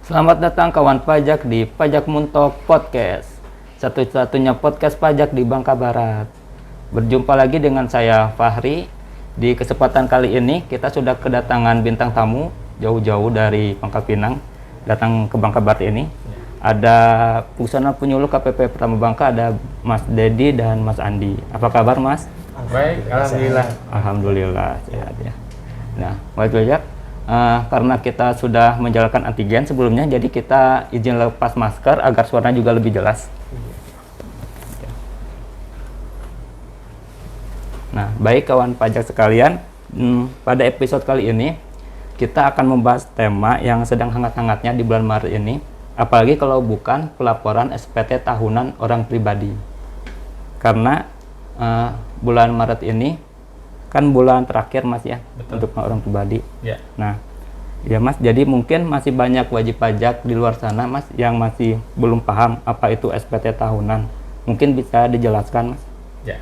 Selamat datang kawan pajak di Pajak Muntok Podcast, satu-satunya podcast pajak di Bangka Barat. Berjumpa lagi dengan saya Fahri. Di kesempatan kali ini kita sudah kedatangan bintang tamu jauh-jauh dari Pangkal Pinang datang ke Bangka Barat ini. Ada Pusana Penyuluh KPP Pertama Bangka, ada Mas Dedi dan Mas Andi. Apa kabar Mas? Baik, alhamdulillah. Alhamdulillah sehat ya. Nah, wajib pajak. Karena kita sudah menjalankan antigen sebelumnya, jadi kita izin lepas masker agar suaranya juga lebih jelas. Nah, baik kawan pajak sekalian, pada episode kali ini kita akan membahas tema yang sedang hangat-hangatnya di bulan Maret ini, apalagi kalau bukan pelaporan SPT tahunan orang pribadi. Karena bulan Maret ini kan bulan terakhir Mas ya. Betul. Untuk orang pribadi. Ya. Nah, ya Mas, jadi mungkin masih banyak wajib pajak di luar sana Mas yang masih belum paham apa itu SPT tahunan. Mungkin bisa dijelaskan Mas? Ya.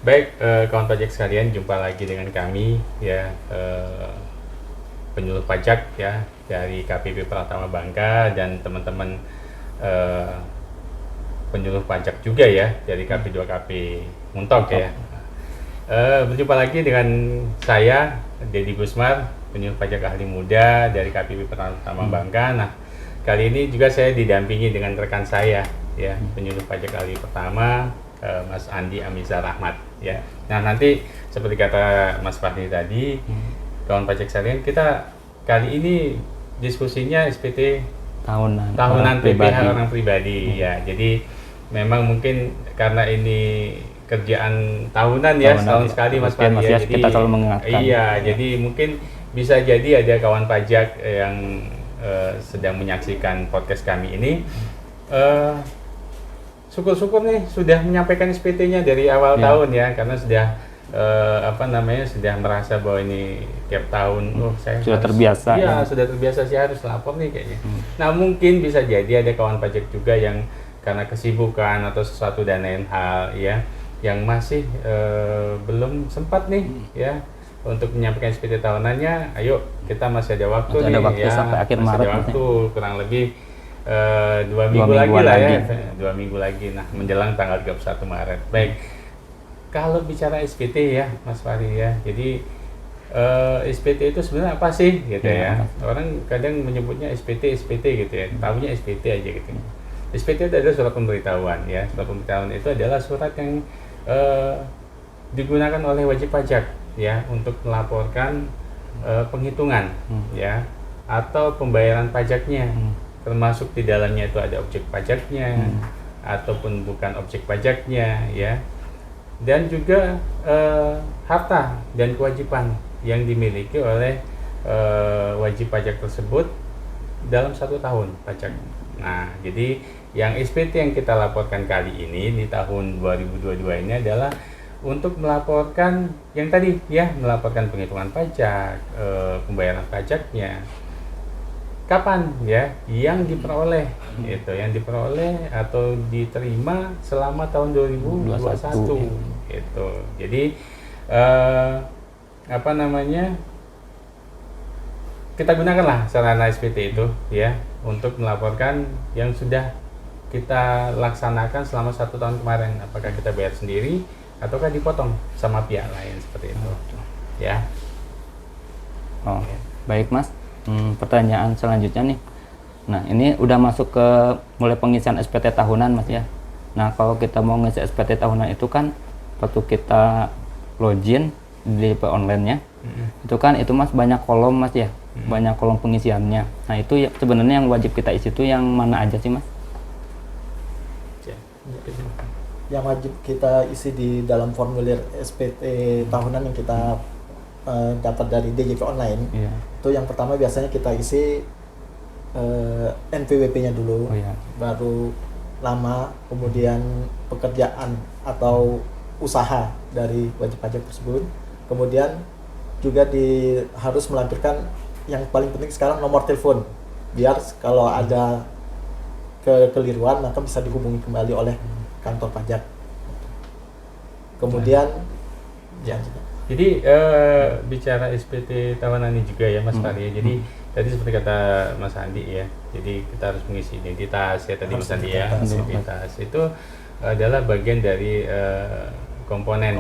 Baik, kawan pajak sekalian, jumpa lagi dengan kami ya, penyuluh pajak ya dari KPP Pratama Bangka dan teman-teman penyuluh pajak juga ya dari KP2KP Muntok ya. Berjumpa lagi dengan saya Dedi Gusmar, penyuluh pajak ahli muda dari KPP Pertama Bangka. Nah, kali ini juga saya didampingi dengan rekan saya ya, penyuluh pajak ahli pertama Mas Andi Amiza Rahmat ya. Nah, nanti seperti kata Mas Fahri tadi, kawan pajak sekalian, kita kali ini diskusinya SPT tahunan PPh orang pribadi ya. Jadi memang mungkin karena ini kerjaan tahunan ya, setahun sekali Mas Fahri ya, jadi kita selalu mengingatkan. Iya, jadi mungkin bisa jadi ada kawan pajak yang sedang menyaksikan podcast kami ini, syukur-syukur nih sudah menyampaikan SPT-nya dari awal tahun ya, karena sudah sudah merasa bahwa ini tiap tahun saya sudah terbiasa. Iya, sudah terbiasa sih harus lapor nih kayaknya. Nah, mungkin bisa jadi ada kawan pajak juga yang karena kesibukan atau sesuatu dan lain hal ya, yang masih belum sempat nih ya untuk menyampaikan SPT tahunannya. Ayo, kita masih ada waktu masih nih, ada waktu ya, sampai akhir Maret. Ada waktu kurang lebih 2 minggu lagi lah ya, 2 minggu lagi. Nah, menjelang tanggal 31 Maret. Baik, kalau bicara SPT ya Mas Fahri ya, jadi SPT itu sebenarnya apa sih gitu ya? Orang kadang menyebutnya SPT gitu ya, tahunya SPT aja gitu. SPT itu adalah surat pemberitahuan ya. Surat pemberitahuan itu adalah surat yang digunakan oleh wajib pajak ya untuk melaporkan penghitungan ya atau pembayaran pajaknya, termasuk di dalamnya itu ada objek pajaknya ataupun bukan objek pajaknya ya, dan juga harta dan kewajiban yang dimiliki oleh wajib pajak tersebut dalam 1 tahun pajak. Nah, jadi yang SPT yang kita laporkan kali ini di tahun 2022 ini adalah untuk melaporkan yang tadi ya, melaporkan penghitungan pajak, pembayaran pajaknya. Kapan ya yang diperoleh itu, yang diperoleh atau diterima selama tahun 2021 itu. Jadi kita gunakanlah sarana SPT itu ya untuk melaporkan yang sudah kita laksanakan selama 1 tahun kemarin, apakah kita bayar sendiri ataukah dipotong sama pihak lain seperti itu ya. Baik Mas, pertanyaan selanjutnya nih. Nah, ini udah masuk ke mulai pengisian SPT tahunan Mas ya. Nah, kalau kita mau ngisi SPT tahunan itu kan waktu kita login di DP online-nya, itu kan itu Mas banyak kolom Mas ya, banyak kolom pengisiannya. Nah, itu ya, sebenarnya yang wajib kita isi itu yang mana aja sih Mas? Yang wajib kita isi di dalam formulir SPT tahunan yang kita dapat dari DJP online, itu yang pertama biasanya kita isi NPWP-nya dulu, baru nama, kemudian pekerjaan atau usaha dari wajib pajak tersebut, kemudian juga harus melampirkan yang paling penting sekarang nomor telepon, biar kalau ada kekeliruan maka bisa dihubungi kembali oleh kantor pajak. Kemudian Jadi bicara SPT tahunan ini juga ya Mas Fahri. Jadi tadi seperti kata Mas Andi ya. Jadi kita harus mengisi identitas ya tadi Mas Andi ya. Identitas itu adalah bagian dari komponen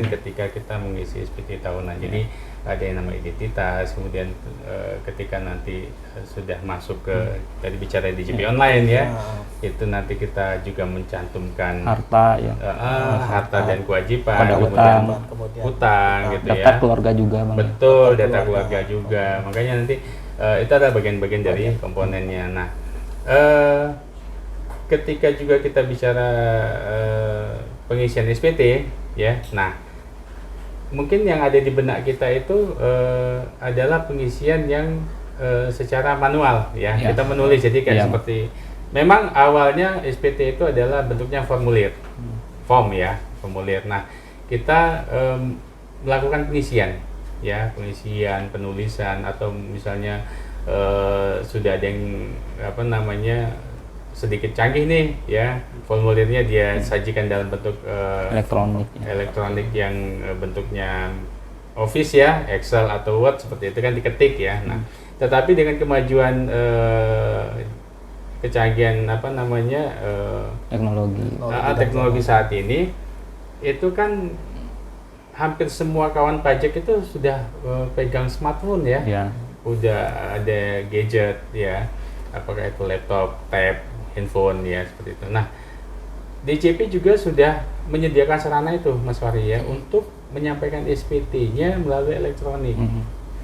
ketika kita mengisi SPT tahunan. Jadi ada yang nama identitas, kemudian ketika nanti sudah masuk ke tadi bicara DJP online ya, itu nanti kita juga mencantumkan harta ya, harta dan kewajiban, pada kemudian utang gitu daftar ya. keluarga juga Bang. Betul, data keluarga juga. Makanya nanti itu adalah bagian-bagian dari komponennya. Nah, ketika juga kita bicara pengisian SPT ya. Nah, mungkin yang ada di benak kita itu adalah pengisian yang secara manual ya. Kita menulis jadi kayak seperti memang awalnya SPT itu adalah bentuknya formulir. Form ya, formulir. Nah, kita melakukan pengisian ya, pengisian, penulisan atau misalnya sudah ada yang sedikit canggih nih ya, formulirnya dia sajikan dalam bentuk elektronik yang bentuknya Office ya, Excel atau Word seperti itu kan diketik ya. Nah, tetapi dengan kemajuan kecanggihan teknologi saat ini itu kan hampir semua kawan pajak itu sudah pegang smartphone ya. Udah ada gadget ya, apakah itu laptop, tab, handphone ya seperti itu. Nah, DJP juga sudah menyediakan sarana itu Mas Fahri ya untuk menyampaikan SPT-nya melalui elektronik.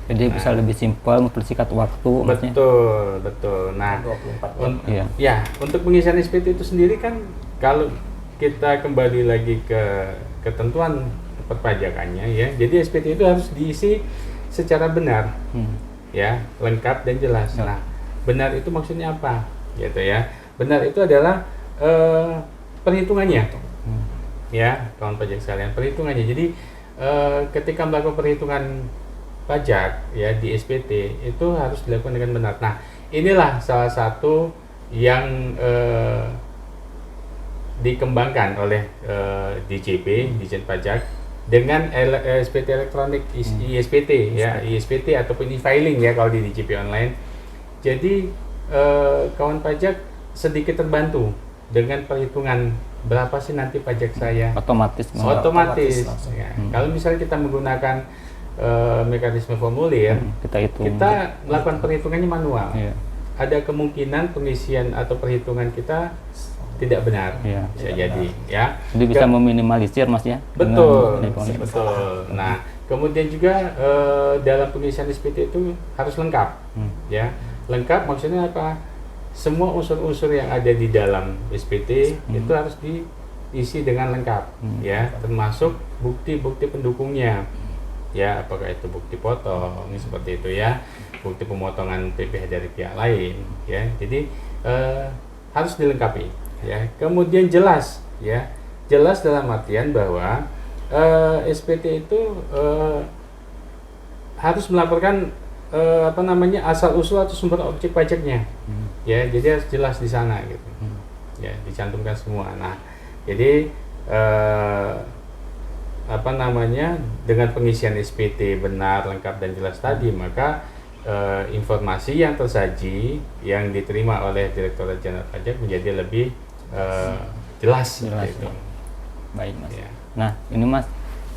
Jadi bisa lebih simpel, mempersingkat waktu. Betul. Nah, 24 jam. Untuk pengisian SPT itu sendiri kan kalau kita kembali lagi ke ketentuan perpajakannya ya. Jadi SPT itu harus diisi secara benar. Ya, lengkap dan jelas. Nah, benar itu maksudnya apa? Gitu ya. Benar itu adalah perhitungannya, ya kawan pajak sekalian, perhitungannya. Jadi ketika melakukan perhitungan pajak ya di SPT itu harus dilakukan dengan benar. Nah, inilah salah satu yang dikembangkan oleh DJP, Dijen Pajak dengan SPT elektronik, ISPT ya, ISPT ataupun e-filing ya kalau di DJP online. Jadi kawan pajak sedikit terbantu dengan perhitungan berapa sih nanti pajak saya otomatis ya. Kalau misalnya kita menggunakan mekanisme formulir, kita melakukan perhitungannya manual, ada kemungkinan pengisian atau perhitungan kita tidak benar, bisa jadi ya. Jadi bisa meminimalisir Mas ya. Betul. Nah, kemudian juga dalam pengisian SPT itu harus lengkap ya. Lengkap maksudnya apa? Semua unsur-unsur yang ada di dalam SPT itu harus diisi dengan lengkap ya, termasuk bukti-bukti pendukungnya ya, apakah itu bukti potong seperti itu ya, bukti pemotongan PPh dari pihak lain ya. Jadi harus dilengkapi ya. Kemudian jelas ya, jelas dalam artian bahwa SPT itu harus melaporkan asal usul atau sumber objek pajaknya ya, jadi harus jelas di sana gitu ya, dicantumkan semua. Nah, jadi dengan pengisian SPT benar, lengkap dan jelas tadi, maka informasi yang tersaji yang diterima oleh Direktorat Jenderal Pajak menjadi lebih jelas gitu. Ya. Baik Mas ya. Nah, ini Mas,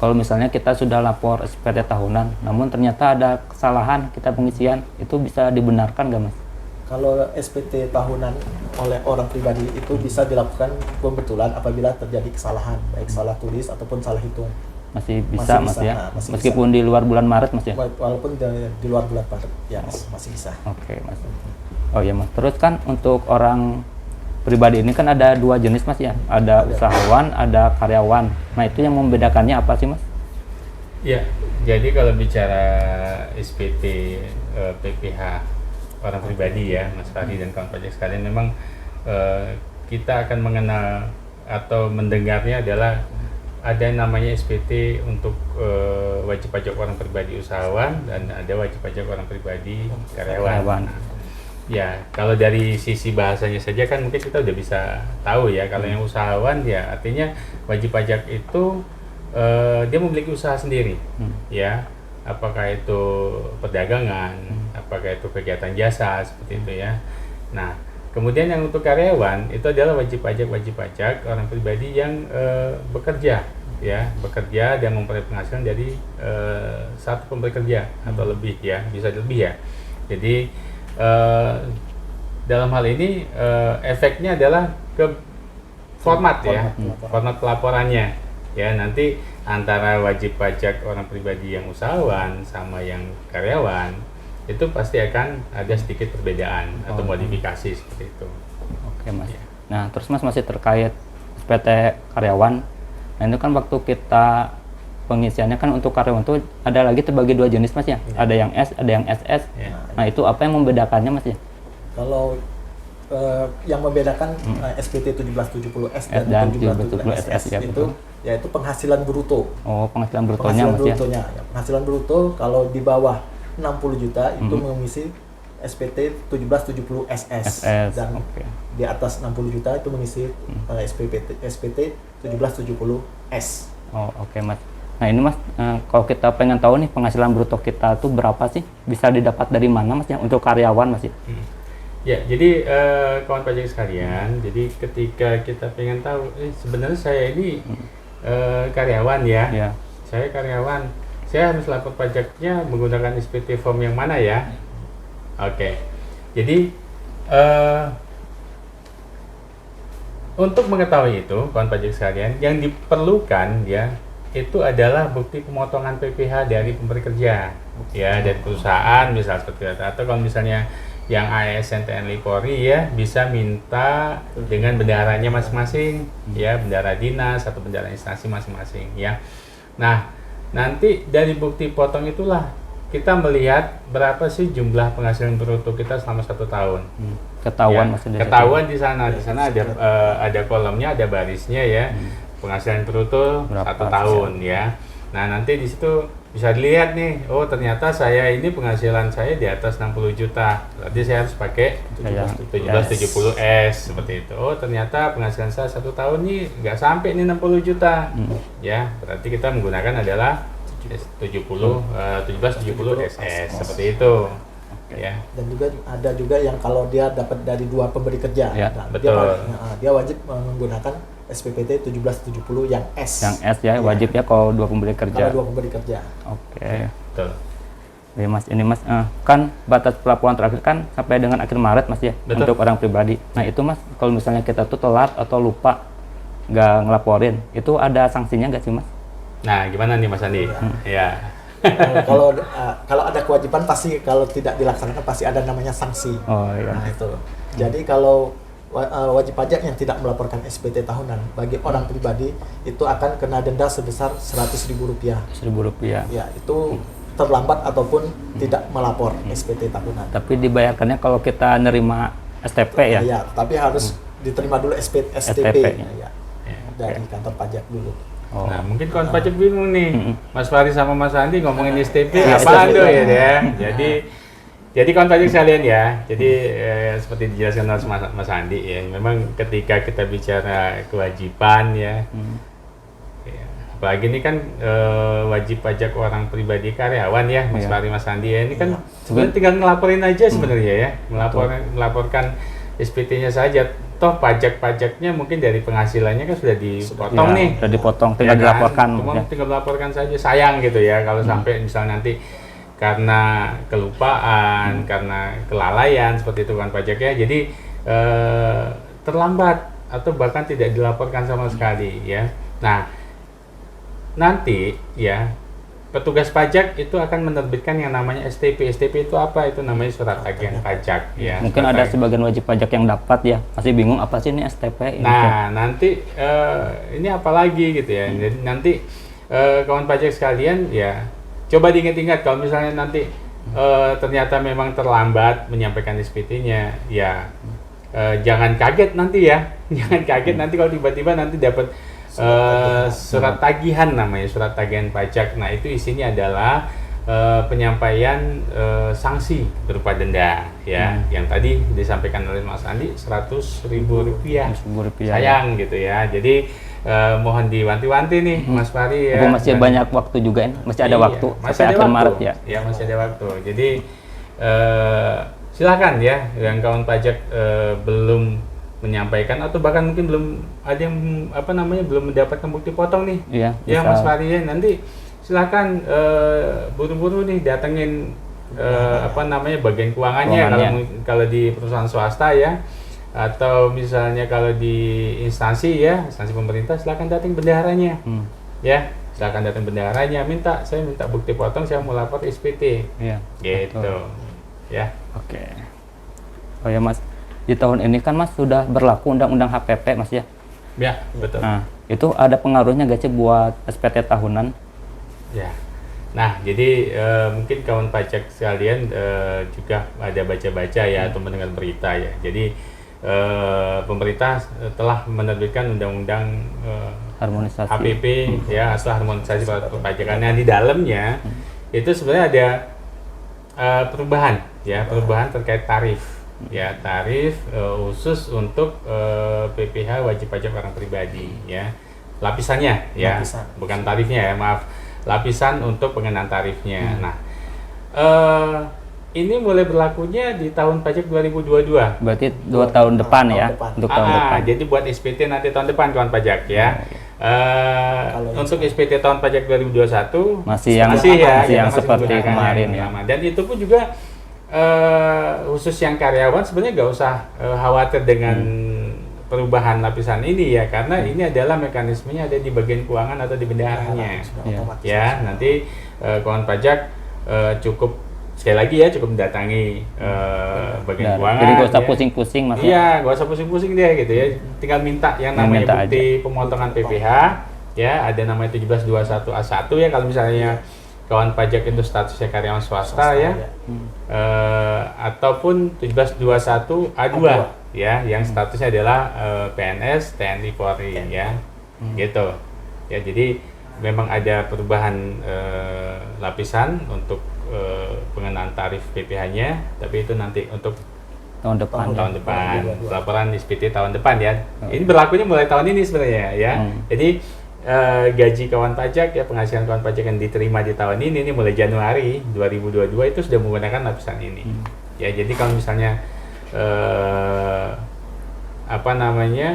kalau misalnya kita sudah lapor SPT tahunan, namun ternyata ada kesalahan kita pengisian, itu bisa dibenarkan nggak Mas? Kalau SPT tahunan oleh orang pribadi itu bisa dilakukan pembetulan apabila terjadi kesalahan, baik salah tulis ataupun salah hitung. Masih bisa Mas ya? Masih meskipun bisa. Di luar bulan Maret Mas ya? Walaupun di luar bulan Maret, ya masih bisa. Oke Mas. Oh ya Mas, terus kan untuk orang pribadi ini kan ada dua jenis Mas ya, ada usahawan, ada karyawan. Nah, itu yang membedakannya apa sih Mas? Ya, jadi kalau bicara SPT PPh orang pribadi ya, Mas Fahri dan kawan pajak sekalian, memang kita akan mengenal atau mendengarnya adalah ada yang namanya SPT untuk wajib pajak orang pribadi usahawan dan ada wajib pajak orang pribadi karyawan. Ya, kalau dari sisi bahasanya saja kan mungkin kita udah bisa tahu ya, kalau yang usahawan ya artinya wajib pajak itu dia memiliki usaha sendiri, ya, apakah itu perdagangan, apakah itu kegiatan jasa seperti itu ya. Nah, kemudian yang untuk karyawan itu adalah wajib pajak orang pribadi yang bekerja, ya, bekerja dan memperoleh penghasilan dari satu pemberi kerja atau lebih, ya, bisa lebih ya. Jadi dalam hal ini efeknya adalah ke format ya, format pelaporannya. Ya, nanti antara wajib pajak orang pribadi yang usahawan sama yang karyawan itu pasti akan ada sedikit perbedaan atau modifikasi seperti itu. Oke Mas. Ya. Nah terus Mas masih terkait SPT karyawan. Nah itu kan waktu kita pengisiannya kan untuk karyawan itu ada lagi terbagi dua jenis Mas ya. Ada yang S, ada yang SS. Ya. Nah itu apa yang membedakannya Mas ya? Kalau yang membedakan SPT 1770S dan 1770SS ya, itu yaitu penghasilan bruto. Oh, penghasilan brutonya Mas ya. Penghasilan bruto kalau di bawah 60 juta itu mengisi SPT 1770SS dan di atas 60 juta itu mengisi SPT 1770S. Oh, oke Mas. Nah, ini Mas kalau kita pengen tahu nih penghasilan bruto kita tuh berapa sih? Bisa didapat dari mana Mas ya untuk karyawan Mas ya? Ya, jadi kawan pajak sekalian, jadi ketika kita pengen tahu, sebenarnya saya ini karyawan ya, saya karyawan, saya harus lapor pajaknya menggunakan SPT form yang mana ya? Oke, jadi untuk mengetahui itu, kawan pajak sekalian, yang diperlukan ya itu adalah bukti pemotongan PPh dari pemberi kerja, ya, dari perusahaan misal seperti itu, atau kalau misalnya yang ASN TNI Polri ya bisa minta dengan bendaranya masing-masing, ya, bendara dinas atau bendara instansi masing-masing ya. Nah, nanti dari bukti potong itulah kita melihat berapa sih jumlah penghasilan bruto kita selama 1 tahun. Ketahuan ya, maksudnya. Ketahuan di sana ada kolomnya, ada barisnya ya. Penghasilan bruto berapa 1 tahun ya. Nah, nanti di situ bisa dilihat nih, oh ternyata saya ini penghasilan saya di atas 60 juta. Berarti saya harus pakai 1770S seperti itu. Oh ternyata penghasilan saya 1 tahun nih nggak sampai nih 60 juta. Ya, berarti kita menggunakan adalah 1770SS seperti itu. Ya. Dan juga ada juga yang kalau dia dapat dari 2 pemberi kerja, nah, betul. Dia wajib menggunakan SPPT 1770 yang S. Yang S ya, wajib ya kalau 2 pemberi kerja. Kalau 2 pemberi kerja. Oke. Betul. Ya Mas, ini Mas kan batas pelaporan terakhir kan sampai dengan akhir Maret Mas ya. Betul. Untuk orang pribadi. Nah itu Mas, kalau misalnya kita tuh telat atau lupa nggak ngelaporin, itu ada sanksinya nggak sih Mas? Nah, gimana nih Mas Andi? Ya. Kalau ada kewajiban pasti, kalau tidak dilaksanakan pasti ada namanya sanksi. Oh iya. Nah itu. Jadi kalau wajib pajak yang tidak melaporkan SPT tahunan bagi orang pribadi itu akan kena denda sebesar Rp100.000. Rp100.000. Ya, itu terlambat ataupun tidak melapor SPT tahunan. Tapi dibayarkannya kalau kita nerima STP ya? Ya, tapi harus diterima dulu STP ya, dari kantor pajak dulu. Oh. Nah, mungkin kawan pajak bingung nih, Mas Fahri sama Mas Andi ngomongin STP Ya, apaan STP. tuh ya? Jadi kawan pajak sekalian ya, jadi seperti dijelaskan oleh Mas Andi ya, memang ketika kita bicara kewajiban ya, apalagi ini kan wajib pajak orang pribadi karyawan ya, Mas Fahri, Mas Andi ya, ini kan sebenarnya tinggal ngelaporin aja sebenarnya ya, melaporkan SPT-nya saja. Toh pajak-pajaknya mungkin dari penghasilannya kan sudah dipotong ya, nih. Sudah dipotong, tinggal dilaporkan. Cuma tinggal melaporkan saja, sayang gitu ya kalau sampai misalnya nanti karena kelupaan, karena kelalaian seperti itu kan pajaknya, jadi terlambat atau bahkan tidak dilaporkan sama sekali ya. Nah, nanti ya petugas pajak itu akan menerbitkan yang namanya STP. STP itu apa? Itu namanya surat tagihan pajak ya. Mungkin ada sebagian wajib pajak yang dapat ya, masih bingung apa sih ini STP ini. Nah, nanti ini apa lagi gitu ya. Jadi nanti kawan pajak sekalian ya coba diingat-ingat kalau misalnya nanti ternyata memang terlambat menyampaikan SPT-nya ya, jangan kaget nanti ya. Jangan kaget nanti kalau tiba-tiba nanti dapat surat tagihan, namanya surat tagihan pajak. Nah, itu isinya adalah penyampaian sanksi berupa denda ya, yang tadi disampaikan oleh Mas Andi Rp100.000. Sayang gitu ya. Jadi mohon diwanti-wanti nih Mas Fahri ya. Mumpung masih banyak waktu juga ini, masih ada Iya, waktu masih sampai ada akhir waktu. Maret ya. Ya, masih ada waktu. Jadi silakan ya yang kawan pajak belum menyampaikan atau bahkan mungkin belum ada yang belum mendapatkan bukti potong nih. Iya, Ya bisa. Mas Fahri ya, nanti silakan buru-buru nih datengin bagian keuangannya kalau di perusahaan swasta ya, atau misalnya kalau di instansi pemerintah, silakan datang bendaharanya. Ya, silakan datang bendaharanya, saya minta bukti potong, saya mau lapor SPT. Iya. Gitu. Betul. Ya. Oke. Oh ya Mas, di tahun ini kan Mas sudah berlaku Undang-Undang HPP Mas ya. Ya, betul. Nah, itu ada pengaruhnya gak sih buat SPT tahunan? Ya. Nah, jadi mungkin kawan pajak sekalian juga ada baca-baca ya atau mendengar berita ya. Jadi pemerintah telah menerbitkan undang-undang Harmonisasi. HPP ya, asal harmonisasi perpajakan. Nah, di dalamnya itu sebenarnya ada perubahan terkait tarif. Ya, tarif khusus untuk PPh wajib pajak orang pribadi ya. Lapisannya ya, bukan tarifnya ya, maaf. Lapisan untuk pengenaan tarifnya. Nah, ini mulai berlakunya di tahun pajak 2022. Berarti 2 tahun depan ya, untuk tahun depan. Jadi buat SPT nanti tahun depan kawan pajak ya. Untuk SPT tahun pajak 2021 masih yang seperti menggunakan kemarin yang ya. lama. Dan itu pun juga khusus yang karyawan sebenarnya nggak usah khawatir dengan perubahan lapisan ini ya, karena ini adalah mekanismenya ada di bagian keuangan atau di bendaharanya. Ya, nanti kawan pajak cukup sekali lagi ya, cukup mendatangi bagian keuangan. Jadi nggak usah ya. pusing-pusing Mas. Iya, nggak usah pusing-pusing deh gitu ya. Tinggal minta yang namanya bukti pemotongan PPh ya, ada namanya 1721A1 ya kalau misalnya kawan pajak itu statusnya karyawan swasta ya. Ataupun 1721A2 ya, yang statusnya adalah PNS, TNI, Polri ya. Gitu. Ya, jadi memang ada perubahan lapisan untuk pengenaan tarif PPh-nya, tapi itu nanti untuk tahun depan. Laporan SPT tahun depan ya. Ini berlakunya mulai tahun ini sebenarnya ya. Jadi gaji kawan pajak ya, penghasilan kawan pajak yang diterima di tahun ini mulai Januari 2022 itu sudah menggunakan lapisan ini. Ya, jadi kalau misalnya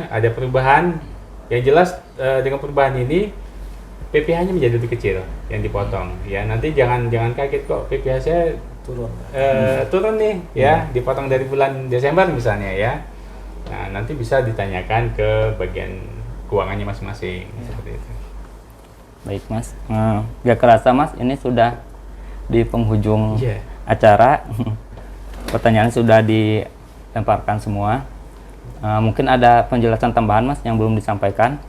ada perubahan, yang jelas dengan perubahan ini PPh-nya menjadi lebih kecil yang dipotong ya. Nanti jangan kaget kok PPh saya turun nih ya, dipotong dari bulan Desember misalnya ya. Nah, nanti bisa ditanyakan ke bagian keuangannya masing-masing seperti itu. Baik Mas, gak kerasa Mas, ini sudah di penghujung acara. Pertanyaan sudah dilemparkan semua. Mungkin ada penjelasan tambahan Mas yang belum disampaikan?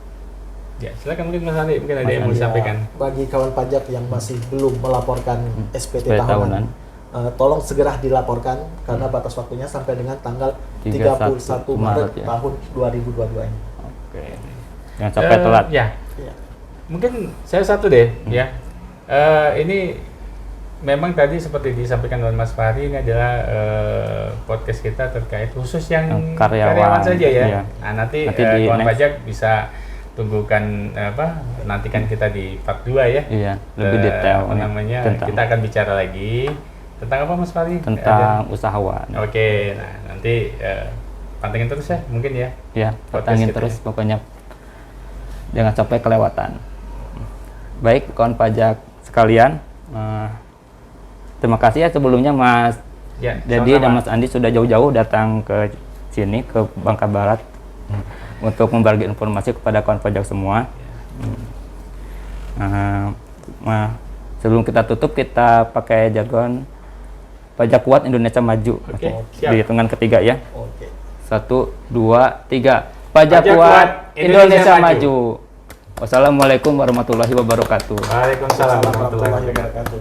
Ya, silakan mungkin Mas Andi, mungkin ada yang mau disampaikan. Bagi kawan pajak yang masih belum melaporkan SPT tahunan, tolong segera dilaporkan karena batas waktunya sampai dengan tanggal 31 Maret ya. Tahun 2022 ini. Oke. Jangan sampai telat. Ya. Mungkin saya satu deh ya. Ini memang tadi seperti disampaikan oleh Mas Fahri, ini adalah podcast kita terkait khusus yang karyawan saja ya. Iya. Nah, nanti kawan pajak bisa tunggukan nantikan kita di part 2 ya. Iya, lebih detail kita akan bicara lagi tentang apa Mas Fahri? Tentang usahawan. Oke, nah nanti pantengin terus ya mungkin ya. Iya, pantengin terus pokoknya. Jangan sampai kelewatan. Baik, kawan pajak sekalian, terima kasih ya sebelumnya Mas Dedi dan Mas Andi sudah jauh-jauh datang ke sini, ke Bangka Barat untuk membagi informasi kepada kawan pajak semua. Sebelum kita tutup, kita pakai jargon Pajak Kuat Indonesia Maju. Di hitungan ketiga ya. 1, 2, 3. Pajak Kuat Indonesia Maju. Wassalamualaikum warahmatullahi wabarakatuh. Waalaikumsalam warahmatullahi wabarakatuh.